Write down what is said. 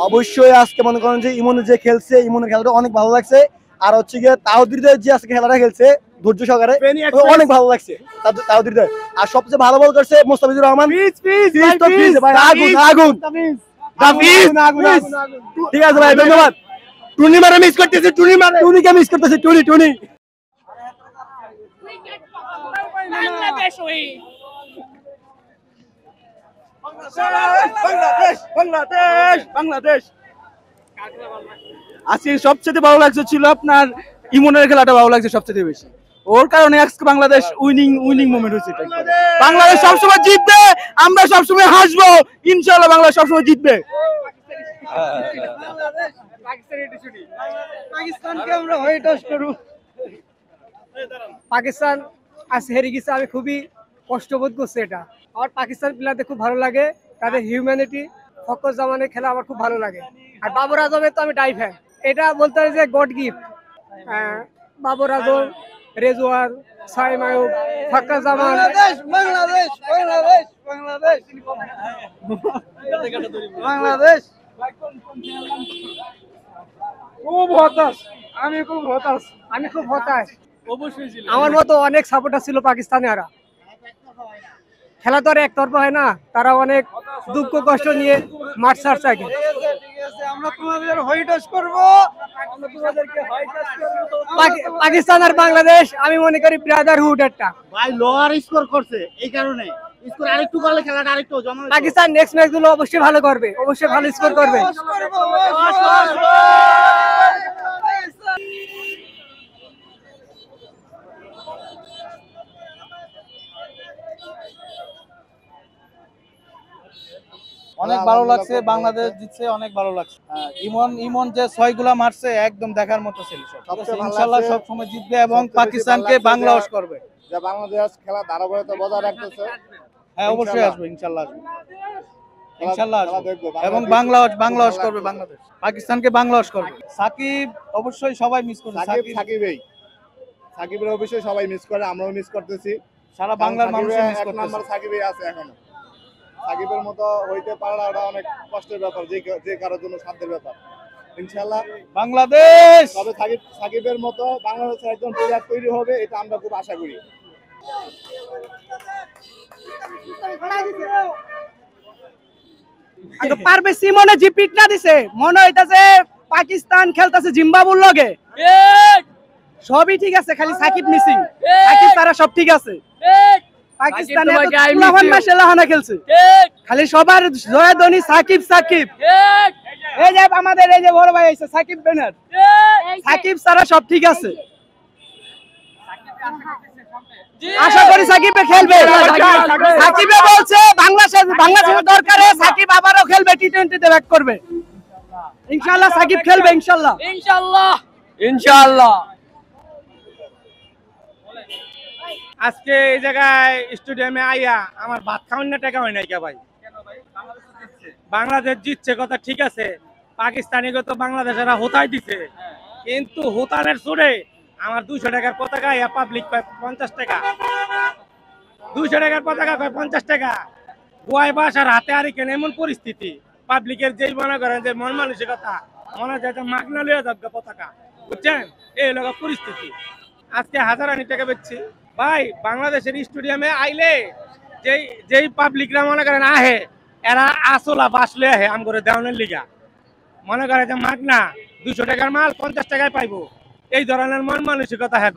অবশ্যই আজকে মনে করেন যে ইমনের যে খেলছে, ইমনের খেলাটা অনেক ভালো লাগছে। আর হচ্ছে গিয়ে তাওহিদের যে আজকে খেলাটা খেলছে ধৈর্য সহকারে অনেক ভালো লাগছে তাওহিদের। আর সবচেয়ে ভালো বল করছে মোস্তাফিজুর রহমান। ভাই আগুন আগুন ঠিক আছে ভাই, ধন্যবাদ। টুনি মারে মিস করতেছে, টুনি মারে, টুনিকে মিস করতেছে, টুনি টুনি। বাংলাদেশ উইন। বাংলাদেশ বাংলাদেশ বাংলাদেশ। আজকে সবচেয়ে ভালো লাগছে ছিল আপনার ইমনের খেলাটা ভালো লাগছে সবচেয়ে বেশি। ওর কারণে আজকে বাংলাদেশ উইনিং মোমেন্ট হয়েছে। বাংলাদেশ সবসময় জিতবে, আমরা সবসময় হাসবো, ইনশাআল্লাহ বাংলাদেশ সবসময় জিতবে। পাকিস্তানকে আমরা হোয়াইট ওয়াশ করব। পাকিস্তান আজ হেরে গেছে, আমি খুবই কষ্ট বোধ করছি এটা। আমার পাকিস্তান প্লেয়ারদের খুব ভালো লাগে, তাদের হিউম্যানিটি, ফখর জামানের খেলা আমার খুব ভালো লাগে। আর বাবর আজমের তো আমি ডাই ফ্যান। এটা বলতে হয় যে গড গিফট। বাবর আজম, রেজওয়ান, সাইম আয়ুব, ফখর জামান। বাংলাদেশ বাংলাদেশ বাংলাদেশ বাংলাদেশ। খুব হতাশ, আমি খুব হতাশ। আমার মতো অনেক সাপোর্টার ছিল পাকিস্তানে। আর খেলা তো আর একতরফা হয় না, তারা অনেক দুঃখ কষ্ট নিয়ে মাঠ ছাড়ছে আগে। আমরা তোমাদের হোয়াইট ওয়াশ করব। পাকিস্তান আর বাংলাদেশ আমি মনে করি ব্রাদারহুড একটা। ভাই লোয়ার স্কোর করছে, এই কারণে স্কোর আরেকটু করলে খেলাটা আরেকটু জমা। পাকিস্তান নেক্সট ম্যাচ গুলো অবশ্যই ভালো করবে, অবশ্যই ভালো স্কোর করবে। অনেক ভালো লাগছে, বাংলাদেশ জিতছে, অনেক ভালো লাগছে। ইমন যে 6 গুলা মারছে একদম দেখার মতো ছিল। ইনশাআল্লাহ সব সময় জিতবে এবং পাকিস্তানকে বাংলাদেশ করবে। যে বাংলাদেশ খেলা ধারাবাহিকতা বজায় রাখতেছে। হ্যাঁ অবশ্যই আসবে, ইনশাআল্লাহ আসবে, ইনশাআল্লাহ আসবে। এবং বাংলাদেশ করবে, বাংলাদেশ পাকিস্তানকে বাংলাদেশ করবে। সাকিব অবশ্যই সবাই মিস করবে। সাকিবের অবশ্যই সবাই মিস করে, আমরাও মিস করতেছি। সারা বাংলার মানুষ মিস এক করতেছে। নাম্বার সাকিবই আছে এখনো। সাকিবের মতো হইতে পারাটা ওটা অনেক কষ্টের ব্যাপার, যে কারোর জন্য সাধ্যের ব্যাপার। ইনশাআল্লাহ বাংলাদেশ, তবে সাকিবের মতো বাংলাদেশের একজন প্লেয়ার তৈরি হবে, এটা আমরা খুব আশা করি। পারবে সিমনে যে পিটনা দিছে, মনে হইতাছে পাকিস্তান খেলতেছে জিম্বাবুর লগে। সবই ঠিক আছে, খালি সাকিব মিসিং। সাকিব তারা সব ঠিক আছে। পাকিস্তানে খেলছে, খালি সবার জয়ধ্বনি সাকিব সাকিব। এই যে আমাদের এই যে বড় ভাই আছে সাকিব ব্যানার, সাকিব তারা সব ঠিক আছে। আশা করি সাকিবে খেলবে। সাকিবে বলছে বাংলাদেশের দরকারে সাকিব আবারও খেলবে, টি20তে ব্যাক করবে। ইনশাআল্লাহ সাকিব খেলবে, ইনশাআল্লাহ ইনশাআল্লাহ ইনশাআল্লাহ। আজকে এই জায়গায় স্টেডিয়ামে আইয়া আমার ভাত খাওয়ার না টাকা হয় নাই কে ভাই। বাংলাদেশ জিতছে কথা ঠিক আছে, পাকিস্তানি তো বাংলাদেশেরা হোতাই দিছে, কিন্তু হোতানের সুরে আমার 200 টাকার পতাকা পাবলিক পায় 50 টাকা। 200 টাকার পতাকা পায় 50 টাকা। গোয়ায় বাসার হাতে আরি কেন এমন পরিস্থিতি, পাবলিকের যেই মনে করেন যে মন মানসিকতা, মনে হয় মাগনা লিয়ে যাবে পতাকা, বুঝছেন? এই লোক পরিস্থিতি। আজকে হাজারানি টাকা বেচছি ভাই। বাংলাদেশের স্টেডিয়ামে আইলে যেই পাবলিকরা মনে করেন আহে, এরা আসলা বাসলে আহে আম করে দেওয়ানের লিগা, মনে করে যে মাগনা 200 টাকার মাল 50 টাকায় পাইবো, এই ধরনের মন মানসিকতা হ্যাঁ।